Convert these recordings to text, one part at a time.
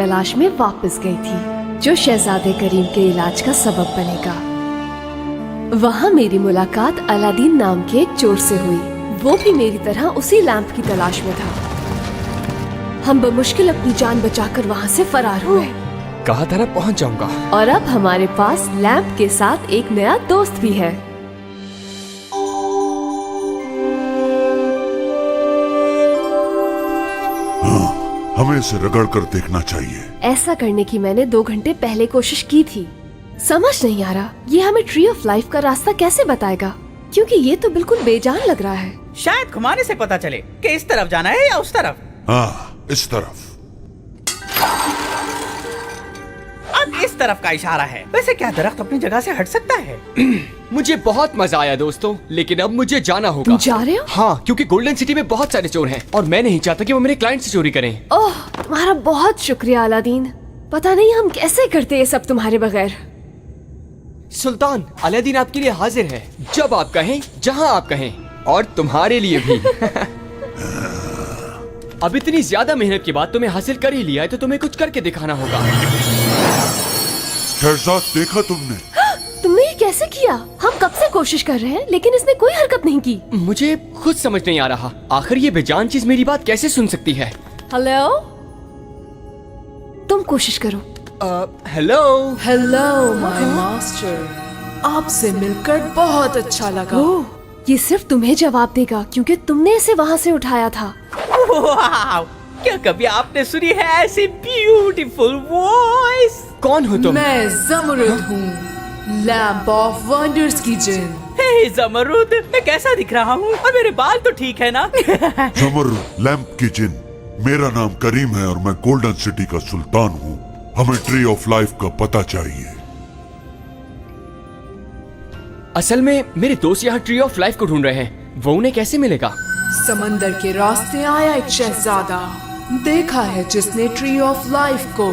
तलाश में वापस गई थी जो शहजादे करीम के इलाज का सबब बनेगा। वहाँ मेरी मुलाकात अलादीन नाम के एक चोर से हुई। वो भी मेरी तरह उसी लैंप की तलाश में था। हम बमुश्किल अपनी जान बचाकर वहाँ से फरार हुए। कहा था ना पहुँच जाऊंगा। और अब हमारे पास लैंप के साथ एक नया दोस्त भी है। हमें इसे रगड़ कर देखना चाहिए। ऐसा करने की मैंने 2 घंटे पहले कोशिश की थी। समझ नहीं आ रहा ये हमें ट्री ऑफ लाइफ का रास्ता कैसे बताएगा, क्योंकि ये तो बिल्कुल बेजान लग रहा है। शायद घुमाने से पता चले कि इस तरफ जाना है या उस तरफ। हाँ, इस तरफ। अब इस तरफ का इशारा है। वैसे क्या दरख्त अपनी जगह से हट सकता है? मुझे बहुत मजा आया दोस्तों, लेकिन अब मुझे जाना होगा। तुम जा रहे हो? हाँ, क्योंकि गोल्डन सिटी में बहुत सारे चोर हैं और मैं नहीं चाहता कि वो मेरे क्लाइंट से चोरी करें। ओह, तुम्हारा बहुत शुक्रिया अलादीन। पता नहीं हम कैसे करते ये सब तुम्हारे बगैर। सुल्तान, अलादीन आपके लिए हाजिर है। जब आप कहें, जहाँ आप कहें, और तुम्हारे लिए भी। अब इतनी ज्यादा मेहनत के बाद तुम्हें हासिल कर ही लिया है तो तुम्हें कुछ करके दिखाना होगा। शहजाद, देखा तुमने? तुमने ये कैसे किया? हम कब से कोशिश कर रहे हैं लेकिन इसने कोई हरकत नहीं की। मुझे खुद समझ नहीं आ रहा, आखिर ये बेजान चीज मेरी बात कैसे सुन सकती है। हेलो, तुम कोशिश करो। हेलो। हेलो माय मास्टर, आपसे मिलकर बहुत अच्छा लगा। ओह, ये सिर्फ तुम्हें जवाब देगा क्योंकि तुमने इसे वहाँ से उठाया था। वाव! क्या कभी आपने सुनी है ऐसी ब्यूटीफुल वॉइस? कौन हो तुम? मैं ज़मरुद हूँ, लैंप ऑफ वंडर्स की जिन। हे ज़मरुद, मैं कैसा दिख रहा हूँ? और मेरे बाल तो ठीक है ना? ज़मरुद, लैंप की जिन। मेरा नाम करीम है और मैं गोल्डन सिटी का सुल्तान हूँ। हमें ट्री ऑफ लाइफ का पता चाहिए। असल में मेरे दोस्त यहाँ ट्री ऑफ लाइफ को ढूंढ रहे हैं। वो उन्हें कैसे मिलेगा? समंदर के रास्ते आया एक शहजादा, देखा है जिसने ट्री ऑफ लाइफ को।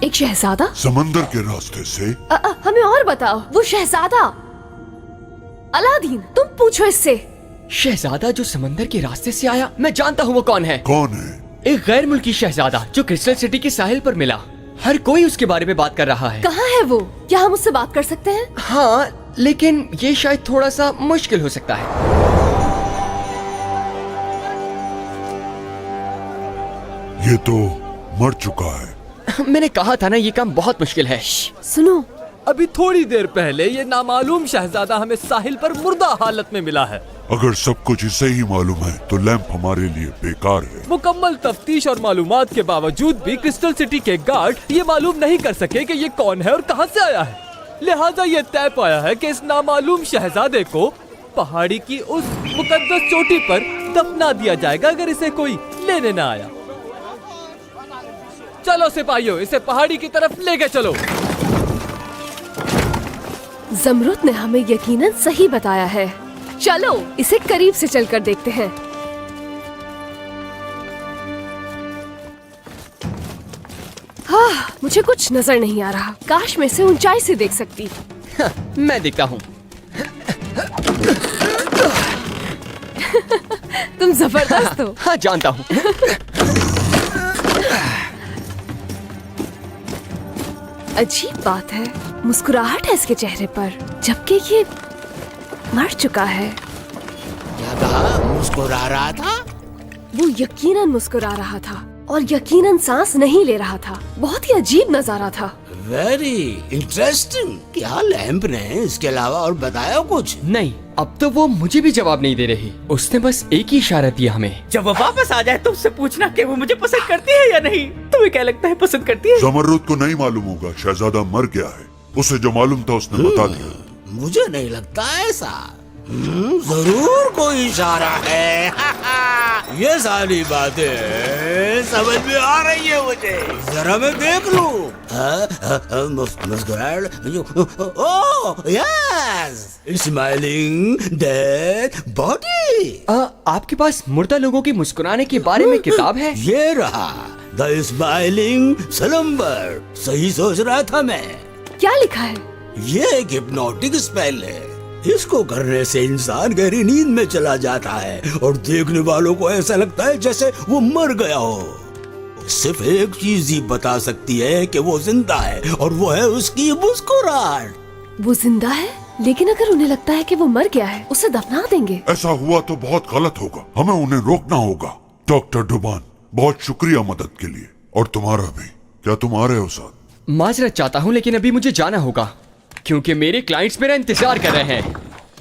एक शहजादा? समंदर के रास्ते से? हमें और बताओ, वो शहजादा। अलादीन, तुम पूछो इससे। शहजादा जो समंदर के रास्ते से आया, मैं जानता हूँ वो कौन है। कौन है? एक गैर मुल्की शहजादा जो क्रिस्टल सिटी के साहिल पर मिला। हर कोई उसके बारे में बात कर रहा है। कहाँ है वो? क्या हम उससे बात कर सकते हैं? हाँ, लेकिन ये शायद थोड़ा सा मुश्किल हो सकता है। ये तो मर चुका है। मैंने कहा था ना, ये काम बहुत मुश्किल है। सुनो, अभी थोड़ी देर पहले ये नामालूम शहजादा हमें साहिल पर मुर्दा हालत में मिला है। अगर सब कुछ इसे ही मालूम है तो लैंप हमारे लिए बेकार है। मुकम्मल तफ्तीश और मालूमात के बावजूद भी क्रिस्टल सिटी के गार्ड ये मालूम नहीं कर सके कि ये कौन है और कहां से आया है। लिहाजा ये तय पाया है कि इस नामालूम शहजादे को पहाड़ी की उस मुकद्दस चोटी पर दफना दिया जाएगा अगर इसे कोई लेने न आया। चलो सिपाहियों, इसे पहाड़ी की तरफ लेके चलो। ज़मरुद ने हमें यकीनन सही बताया है। चलो इसे करीब से चलकर देखते हैं। हाँ, मुझे कुछ नजर नहीं आ रहा। काश मैं इसे ऊंचाई से देख सकती। मैं देखता हूँ। तुम जबरदस्त हो। हाँ, जानता हूँ। अजीब बात है, मुस्कुराहट है इसके चेहरे पर, जबकि ये मर चुका है। क्या कहा? मुस्कुरा रहा था? वो यकीनन मुस्कुरा रहा था और यकीनन सांस नहीं ले रहा था। बहुत ही अजीब नजारा था। Very interesting. क्या लैंप ने इसके अलावा और बताया कुछ? नहीं, अब तो वो मुझे भी जवाब नहीं दे रही। उसने बस एक ही इशारा दिया हमें। जब वो वापस आ जाए तो उससे पूछना कि वो मुझे पसंद करती है या नहीं। तुम्हें क्या लगता है, पसंद करती है? ज़मरुद को नहीं मालूम होगा, शहजादा मर गया है। उसे जो मालूम था उसने बता दिया। मुझे नहीं लगता ऐसा। जरूर कोई इशारा है। ये सारी बातें समझ में आ रही है मुझे। जरा मैं देख लूं। Oh yes, smiling dead body. आपके पास मुर्दा लोगों की मुस्कुराने के बारे में किताब है? ये रहा, द स्माइलिंग स्लम्बर। सही सोच रहा था मैं। क्या लिखा है? ये एक हिप्नोटिक स्पेल है। इसको करने से इंसान गहरी नींद में चला जाता है और देखने वालों को ऐसा लगता है जैसे वो मर गया हो। सिर्फ एक चीज ही बता सकती है कि वो जिंदा है, और वो है उसकी मुस्कुराहट। वो जिंदा है, लेकिन अगर उन्हें लगता है कि वो मर गया है, उसे दफना देंगे। ऐसा हुआ तो बहुत गलत होगा, हमें उन्हें रोकना होगा। डॉक्टर डुबान, बहुत शुक्रिया मदद के लिए, और तुम्हारा भी। क्या तुम आ रहे हो साथ? माजरत चाहता हूँ, लेकिन अभी मुझे जाना होगा क्योंकि मेरे क्लाइंट्स मेरा इंतजार कर रहे हैं।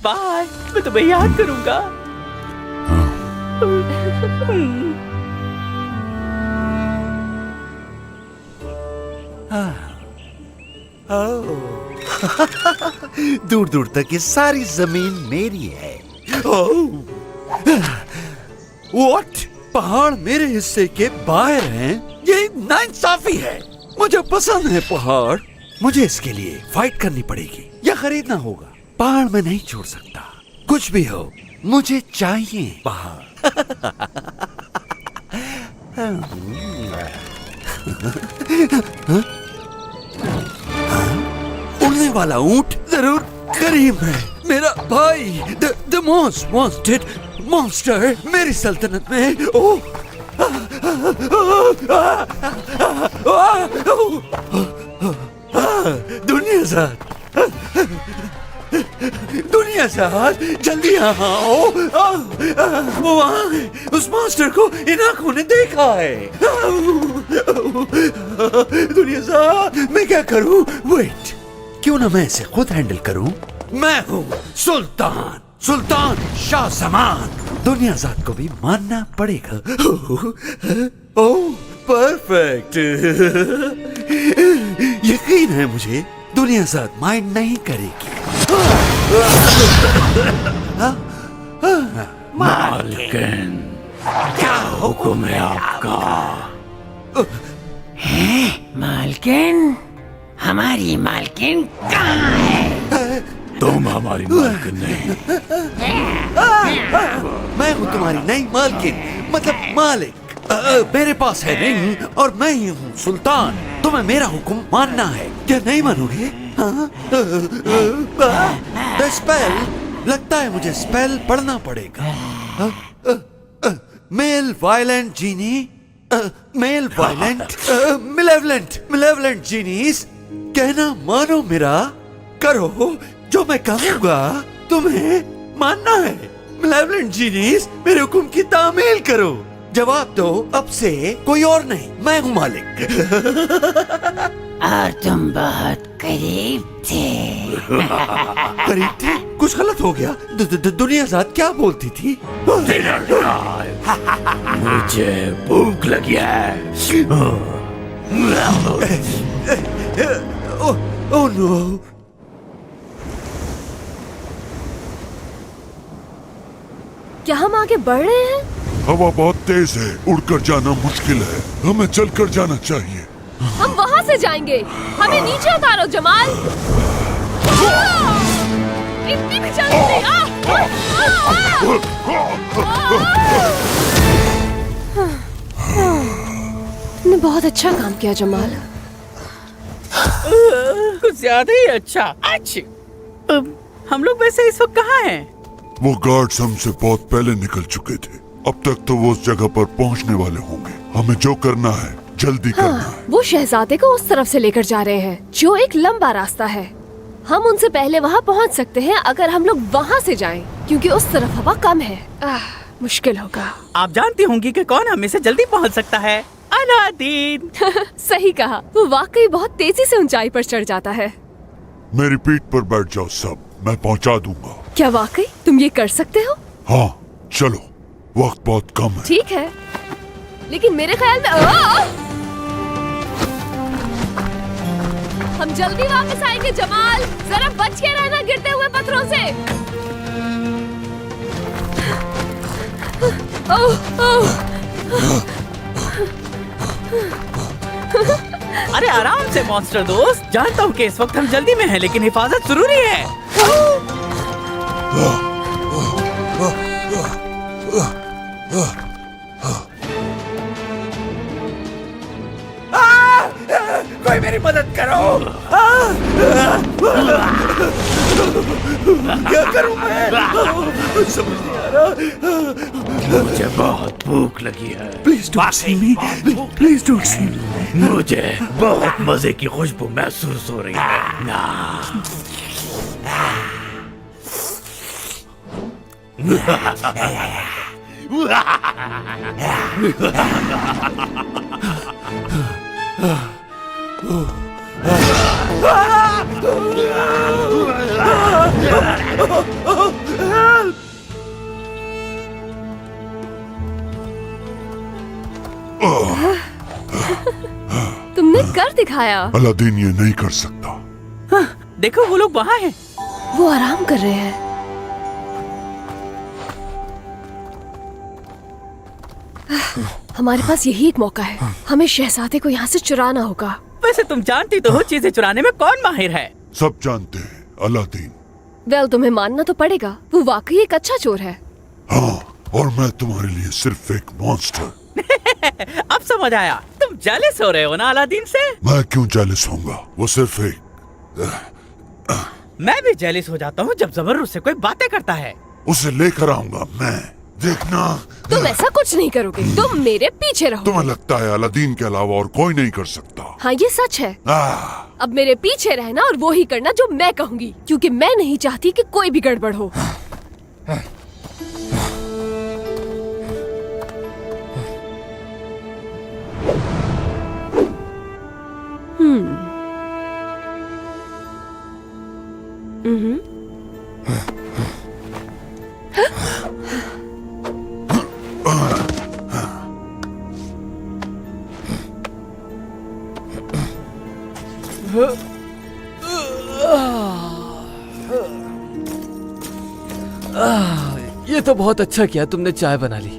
बाय, मैं तुम्हें याद करूंगा। दूर दूर तक ये सारी जमीन मेरी है। व्हाट? पहाड़ मेरे हिस्से के बाहर हैं? ये नाइंसाफी है। मुझे पसंद है पहाड़। मुझे इसके लिए फाइट करनी पड़ेगी या खरीदना होगा। पहाड़ में नहीं छोड़ सकता। कुछ भी हो, मुझे चाहिए पहाड़। उड़ने वाला ऊंट जरूर करीम है, मेरा भाई। द मोस्ट वांटेड मॉन्स्टर मेरी सल्तनत में। ओह, दुनिया साथ जल्दी यहाँ आओ। वो वहाँ है, उस मॉन्स्टर को इन आंखों ने देखा है। दुनिया साथ, मैं क्या करूँ? वेट, क्यों ना मैं इसे खुद हैंडल करूँ? मैं हूँ सुल्तान, सुल्तान शाह जमान। दुनिया जात को भी मानना पड़ेगा। ओह, परफेक्ट। यकीन है मुझे दुनिया जात माइंड नहीं करेगी। मालकिन, क्या हुक्म है आपका? मालकिन, हमारी मालकिन कहाँ है? तुम हमारी मालकिन नहीं। मैं हूँ तुम्हारी नई मालकिन, मतलब मालिक। मेरे पास है रिंग और मैं ही हूँ सुल्तान। तुम्हें मेरा हुक्म मानना है, क्या नहीं मानोगे? द स्पेल, लगता है मुझे स्पेल पढ़ना पड़ेगा। मेल वायलेंट जीनी, मेल वायलेंट मिलेवलेंट जीनीस। कहना मानो मेरा, करो जो मैं कहूँगा। तुम्हें मानना है। मिलेवलेंट जीनीस, मेरे हुक्म की तामील करो। जवाब दो, अब से कोई और नहीं, मैं हूँ मालिक। और तुम बहुत करीब थे। करीब थे? कुछ गलत हो गया? दुनिया जात क्या बोलती थी? मुझे भूख लगी है। Oh no. क्या हम आगे बढ़ रहे हैं? हवा बहुत तेज है, उड़कर जाना मुश्किल है। हमें चलकर जाना चाहिए। हम वहाँ से जाएंगे। हमें नीचे उतारो जमाल। इतनी भी जल्दी नहीं। तुमने बहुत अच्छा काम किया जमाल। कुछ ज्यादा ही अच्छा। हम लोग वैसे इस वक्त कहाँ हैं? वो गार्ड्स हमसे बहुत पहले निकल चुके थे। अब तक तो वो उस जगह पर पहुंचने वाले होंगे। हमें जो करना है जल्दी करना है। वो शहजादे को उस तरफ से लेकर जा रहे हैं, जो एक लंबा रास्ता है। हम उनसे पहले वहाँ पहुँच सकते हैं अगर हम लोग वहाँ से जाएं, क्योंकि उस तरफ हवा कम है। मुश्किल होगा। आप जानती होंगी कि कौन हमें से जल्दी पहुँच सकता है? अलादीन। सही कहा। वो वाकई बहुत तेजी से ऊंचाई पर चढ़ जाता है। मेरी पीठ पर बैठ जाओ सब, मैं पहुंचा दूंगा। क्या वाकई तुम ये कर सकते हो? हाँ चलो, वक्त बहुत कम है। ठीक है, लेकिन मेरे ख्याल में हम जल्दी वापस आएंगे जमाल। जरा बच के रहना गिरते हुए पत्थरों से। अरे आराम से मॉन्स्टर दोस्त। जानता हूँ कि इस वक्त हम जल्दी में हैं, लेकिन हिफाजत जरूरी है। कोई मेरी मदद करो। क्या करूं मैं? समझ नहीं आ मुझे बहुत भूख लगी है। Please don't see me, please don't see me. मुझे बहुत मजे की खुशबू महसूस हो रही है ना। तुमने कर दिखाया। अलादीन ये नहीं कर सकता। देखो वो लोग वहाँ हैं। वो आराम कर रहे हैं। हमारे पास यही एक मौका है। हमें शहजादे को यहाँ से चुराना होगा। वैसे तुम जानती तो हो चीजें चुराने में कौन माहिर है। सब जानते हैं अलादीन। वेल, तुम्हें मानना तो पड़ेगा, वो वाकई एक अच्छा चोर है। हाँ, और मैं तुम्हारे लिए सिर्फ एक मॉन्स्टर। अब समझ आया, तुम जेलस हो रहे हो ना अलादीन से। मैं क्यों जेलस होऊंगा? वो सिर्फ एक मैं भी जेलस हो जाता हूँ जब ज़मरुद से कोई बातें करता है। उसे लेकर आऊंगा मैं, देखना। तुम ऐसा कुछ नहीं करोगे, तुम मेरे पीछे रहो। तुम्हें लगता है अलादीन के अलावा और कोई नहीं कर सकता? हाँ, ये सच है। अब मेरे पीछे रहना और वो ही करना जो मैं कहूँगी, क्योंकि मैं नहीं चाहती कि कोई भी गड़बड़ हो। ये तो बहुत अच्छा किया तुमने चाय बना ली।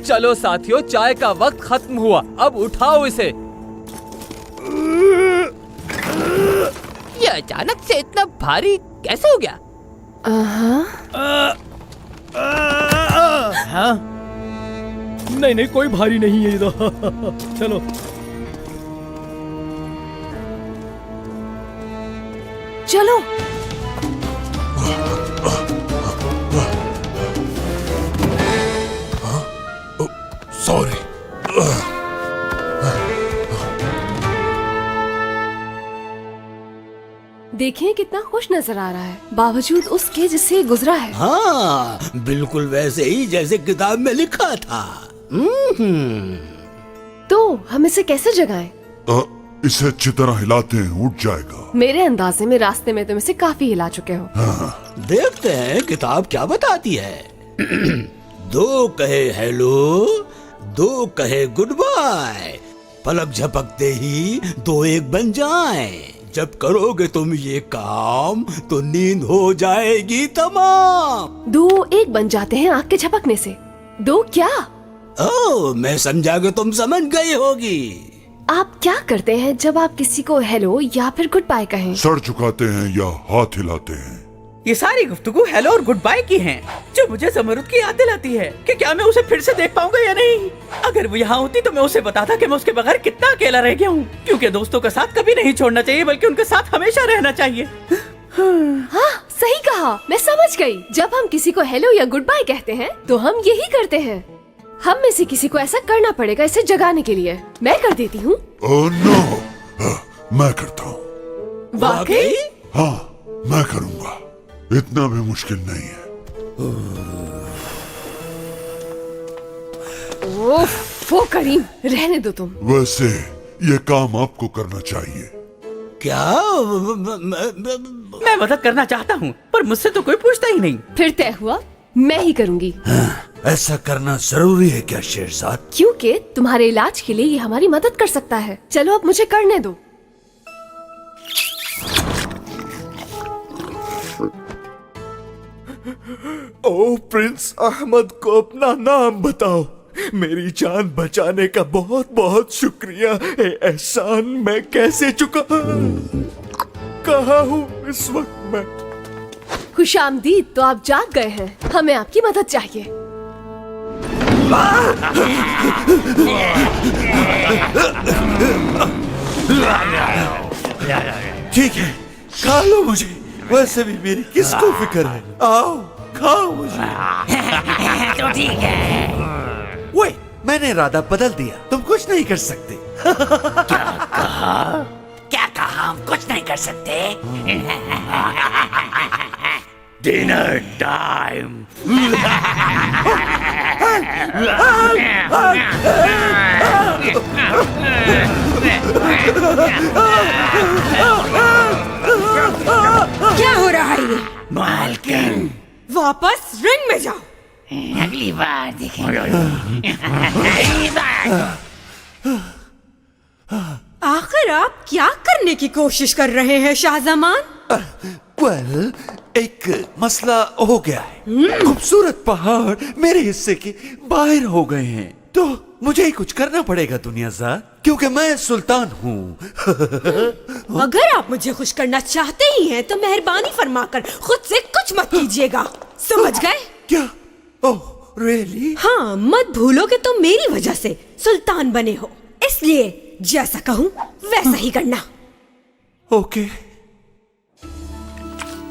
चलो साथियों, चाय का वक्त खत्म हुआ, अब उठाओ इसे। ये अचानक से इतना भारी कैसे हो गया? हाँ? नहीं नहीं, कोई भारी नहीं है ये तो। चलो चलो। सॉरी। देखिए कितना खुश नजर आ रहा है, बावजूद उसके जिससे गुजरा है। हाँ, बिल्कुल वैसे ही जैसे किताब में लिखा था। तो हम इसे कैसे जगाएं? इसे अच्छी तरह हिलाते हैं, उठ जाएगा। मेरे अंदाजे में रास्ते में तुम इसे काफी हिला चुके हो। देखते हैं किताब क्या बताती है। दो कहे हेलो, दो कहे गुड बाय, पलक झपकते ही दो एक बन जाएं। जब करोगे तुम ये काम तो नींद हो जाएगी तमाम। दो एक बन जाते हैं आँख के झपकने से। दो क्या? ओह, मैं समझा कि तुम समझ गई होगी। आप क्या करते हैं जब आप किसी को हेलो या फिर गुड बाय कहें? सर झुकाते हैं या हाथ हिलाते हैं। ये सारी गुफ्तगू हेलो और गुड बाय की हैं, जो मुझे ज़मरुद की याद दिलाती है कि क्या मैं उसे फिर से देख पाऊंगा या नहीं। अगर वो यहाँ होती तो मैं उसे बताता कि मैं उसके बगैर कितना अकेला रह गया हूँ, क्योंकि दोस्तों का साथ कभी नहीं छोड़ना चाहिए, बल्कि उनके साथ हमेशा रहना चाहिए। हाँ, सही कहा, मैं समझ गई। जब हम किसी को हेलो या गुड बाय कहते हैं तो हम यही करते हैं। हम में से किसी को ऐसा करना पड़ेगा इसे जगाने के लिए। मैं कर देती हूँ। ओह नो, मैं करता हूँ। वाकई? हाँ, मैं करूँगा। इतना भी मुश्किल नहीं है। वो करीम, रहने दो तुम। वैसे ये काम आपको करना चाहिए। क्या? मैं मदद करना चाहता हूँ, पर मुझसे तो कोई पूछता ही नहीं। फिर तय हुआ, मैं ही करूँगी। ऐसा करना जरूरी है क्या शेरजाद? क्योंकि तुम्हारे इलाज के लिए ये हमारी मदद कर सकता है। चलो अब मुझे करने दो। ओ प्रिंस अहमद को अपना नाम बताओ। मेरी जान बचाने का बहुत बहुत शुक्रिया। एहसान मैं कैसे चुका? कहाँ हूँ इस वक्त मैं? खुशामदीद, तो आप जाग गए हैं। हमें आपकी मदद चाहिए। ठीक है, खा लो मुझे। वैसे भी मेरी किसको फिक्र है? आओ खाओ मुझे। तो ठीक है। ओए, मैंने इरादा बदल दिया, तुम कुछ नहीं कर सकते। क्या कहा? हम कुछ नहीं कर सकते। Dinner time. क्या हो रहा है ये? मालकिन, वापस रिंग में जाओ। अगली बार देखेंगे। अगली बार। आखिर आप क्या करने की कोशिश कर रहे हैं शाहजमान? वेल, एक मसला हो गया है। खूबसूरत पहाड़ मेरे हिस्से के बाहर हो गए हैं, तो मुझे ही कुछ करना पड़ेगा दुनियाज़ाद, क्योंकि मैं सुल्तान हूँ। अगर आप मुझे खुश करना चाहते ही हैं, तो मेहरबानी फरमाकर खुद से कुछ मत कीजिएगा, समझ गए? क्या? ओह, रियली? हाँ, मत भूलो कि तुम मेरी वजह से सुल्तान बने हो, इसलिए जैसा कहूँ वैसा ही करना। ओके।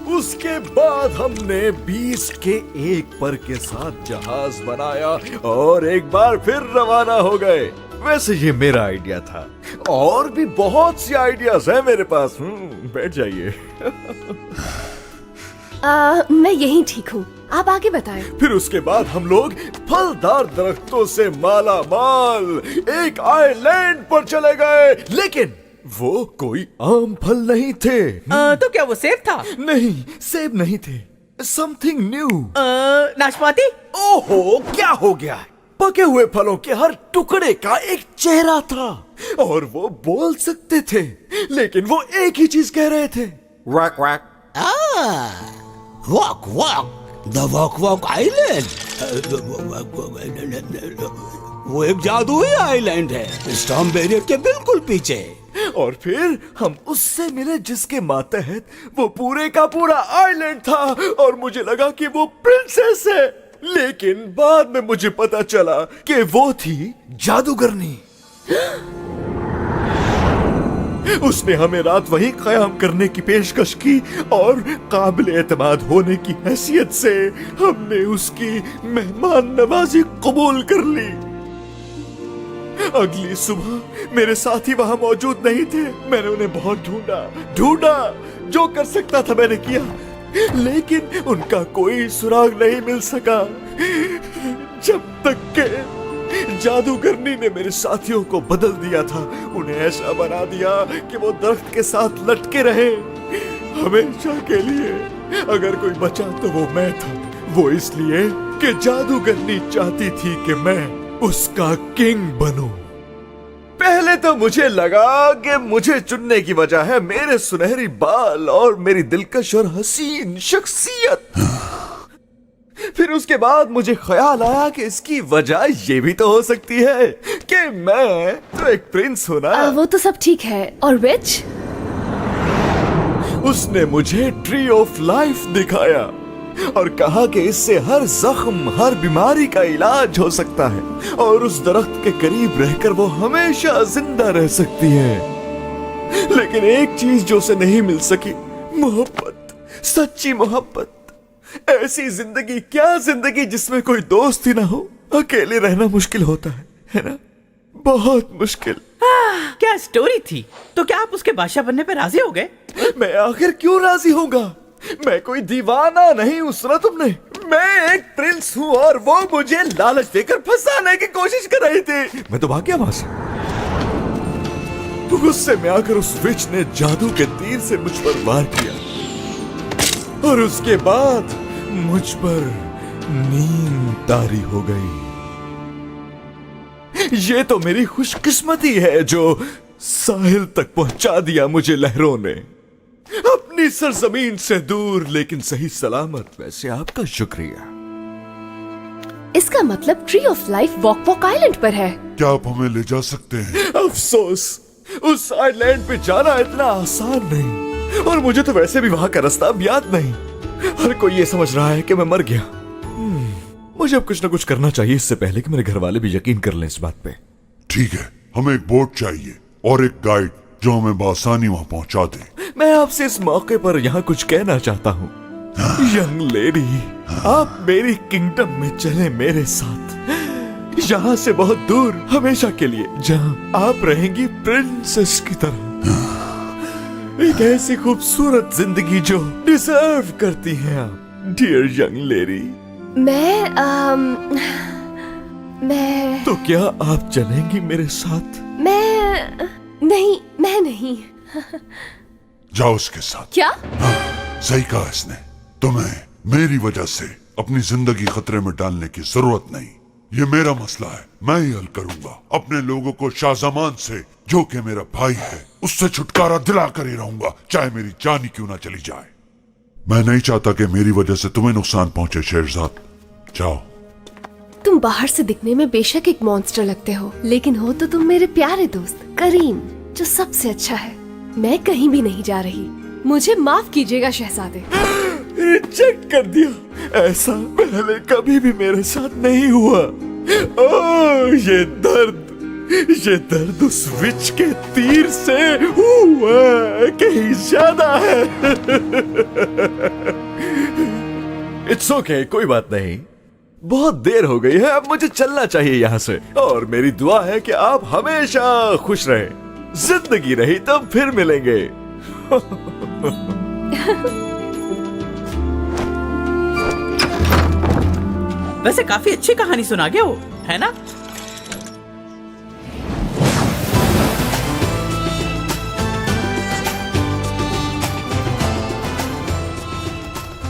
उसके बाद हमने 20 के एक पर के साथ जहाज बनाया और एक बार फिर रवाना हो गए। वैसे ये मेरा आइडिया था, और भी बहुत सी आइडियाज हैं मेरे पास। बैठ जाइए। मैं यहीं ठीक हूँ, आप आगे बताएं। फिर उसके बाद हम लोग फलदार दरख्तों से माला माल एक आइलैंड पर चले गए, लेकिन वो कोई आम फल नहीं थे। तो क्या वो सेब था? नहीं, सेब नहीं थे। Something new. नाशपाती? ओहो, क्या हो गया है? पके हुए फलों के हर टुकड़े का एक चेहरा था और वो बोल सकते थे, लेकिन वो एक ही चीज कह रहे थे, walk walk. Walk walk, the walk walk island. वो एक जादुई आइलैंड है, स्टॉर्म बैरियर के बिल्कुल पीछे। और फिर हम उससे मिले जिसके मातहत वो पूरे का पूरा आइलैंड था, और मुझे लगा कि वो प्रिंसेस है, लेकिन बाद में मुझे पता चला कि वो थी जादूगरनी। उसने हमें रात वहीं क़याम करने की पेशकश की, और काबिल एतमाद होने की हैसियत से हमने उसकी मेहमान नवाजी कबूल कर ली। अगली सुबह मेरे साथी वहां मौजूद नहीं थे। मैंने उन्हें बहुत ढूंढा, जो कर सकता था मैंने किया, लेकिन उनका कोई सुराग नहीं मिल सका, जब तक के जादूगरनी ने मेरे साथियों को बदल दिया था। उन्हें ऐसा बना दिया कि वो दरख्त के साथ लटके रहे हमेशा के लिए। अगर कोई बचा तो वो मैं था, वो इसलिए कि जादूगरनी चाहती थी कि मैं उसका किंग बनूं। पहले तो मुझे लगा कि मुझे चुनने की वजह है मेरे सुनहरी बाल और मेरी दिलकश और हसीन शख्सियत। फिर उसके बाद मुझे ख्याल आया कि इसकी वजह ये भी तो हो सकती है कि मैं तो एक प्रिंस हूं ना। वो तो सब ठीक है, और विच? उसने मुझे ट्री ऑफ लाइफ दिखाया और कहा कि इससे हर जख्म, हर बीमारी का इलाज हो सकता है, और उस दरख्त के करीब रहकर वो हमेशा जिंदा रह सकती है। लेकिन एक चीज जो उसे नहीं मिल सकी, मोहब्बत, सच्ची मोहब्बत। ऐसी जिंदगी, क्या जिंदगी जिसमें कोई दोस्त ही ना हो। अकेले रहना मुश्किल होता है ना? बहुत मुश्किल। क्या स्टोरी थी? तो क्या आप उसके बादशाह बनने पे राजी हो गए? मैं आखिर क्यों राजी होऊंगा? मैं कोई दीवाना नहीं हूं, सुना तुमने? मैं एक प्रिंस हूं और वो मुझे लालच देकर फंसाने की कोशिश कर रही थी। मैं तो भाग गया वहां से। गुस्से में आकर उस विच ने जादू के तीर से मुझ पर वार किया, और उसके बाद मुझ पर नींद तारी हो गई। ये तो मेरी खुशकिस्मती है जो साहिल तक पहुंचा दिया मुझे लहरों ने, अपनी सरजमीन से दूर लेकिन सही सलामत। वैसे आपका शुक्रिया। इसका मतलब tree of life walk island पर है। क्या आप हमें ले जा सकते हैं? अफसोस, उस आइलैंड पे जाना इतना आसान नहीं, और मुझे तो वैसे भी वहां का रास्ता अब याद नहीं। हर कोई ये समझ रहा है कि मैं मर गया। मुझे अब कुछ ना कुछ करना चाहिए इससे पहले कि मेरे घर वाले भी यकीन कर लें इस बात पे। ठीक है, हमें एक बोट चाहिए और एक गाइड जो हमें बासानी वहाँ पहुँचा दे। मैं आपसे इस मौके पर यहाँ कुछ कहना चाहता हूँ। यंग लेडी, आप मेरी किंगडम में चले मेरे साथ, यहाँ से बहुत दूर, हमेशा के लिए, जहाँ आप रहेंगी प्रिंसेस की तरह। एक ऐसी खूबसूरत जिंदगी जो डिजर्व करती हैं आप, डियर यंग लेडी। मैं तो क्या आप चलेंगी मेरे साथ? मैं नहीं। जाओ उसके साथ। क्या? हाँ, सही कहा इसने। तुम्हें मेरी वजह से अपनी जिंदगी खतरे में डालने की जरूरत नहीं। ये मेरा मसला है, मैं ही हल करूंगा। अपने लोगों को शाहजमान से, जो कि मेरा भाई है, उससे छुटकारा दिला कर ही रहूंगा, चाहे मेरी जान ही क्यों ना चली जाए। मैं नहीं चाहता कि मेरी वजह से तुम्हें नुकसान पहुंचे शेरजाद। जाओ। तुम बाहर से दिखने में बेशक एक मॉन्स्टर लगते हो, लेकिन हो तो तुम मेरे प्यारे दोस्त करीम, जो सबसे अच्छा है। मैं कहीं भी नहीं जा रही, मुझे माफ कीजिएगा शहजादे। रिजेक्ट कर दिया। ऐसा पहले कभी भी मेरे साथ नहीं हुआ। ओह, ये दर्द उस विच के तीर से हुआ कहीं ज्यादा है। इट्स ओके, कोई बात नहीं। बहुत देर हो गई है, अब मुझे चलना चाहिए यहाँ से। और मेरी दुआ है कि आप हमेशा खुश रहें। जिंदगी रही तब फिर मिलेंगे। वैसे काफी अच्छी कहानी सुना गया वो, है ना?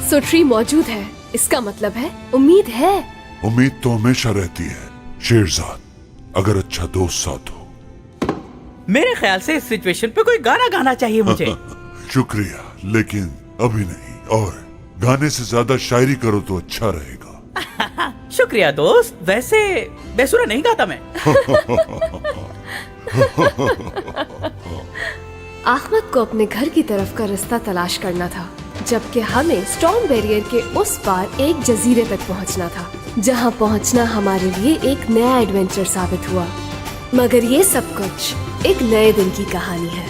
सो ट्री मौजूद है, इसका मतलब है उम्मीद है। उम्मीद तो हमेशा रहती है शेरजाद, अगर अच्छा दोस्त साथ हो। मेरे ख्याल से इस सिचुएशन पे कोई गाना गाना चाहिए मुझे। शुक्रिया, लेकिन अभी नहीं, और गाने से ज्यादा शायरी करो तो अच्छा रहेगा। शुक्रिया दोस्त, वैसे बेसुरा नहीं गाता मैं। अहमद को अपने घर की तरफ का रास्ता तलाश करना था, जबकि हमें स्टॉर्म बैरियर के उस पार एक जजीरे तक पहुंचना था, जहां पहुंचना हमारे लिए एक नया एडवेंचर साबित हुआ। मगर ये सब कुछ एक नए दिन की कहानी है।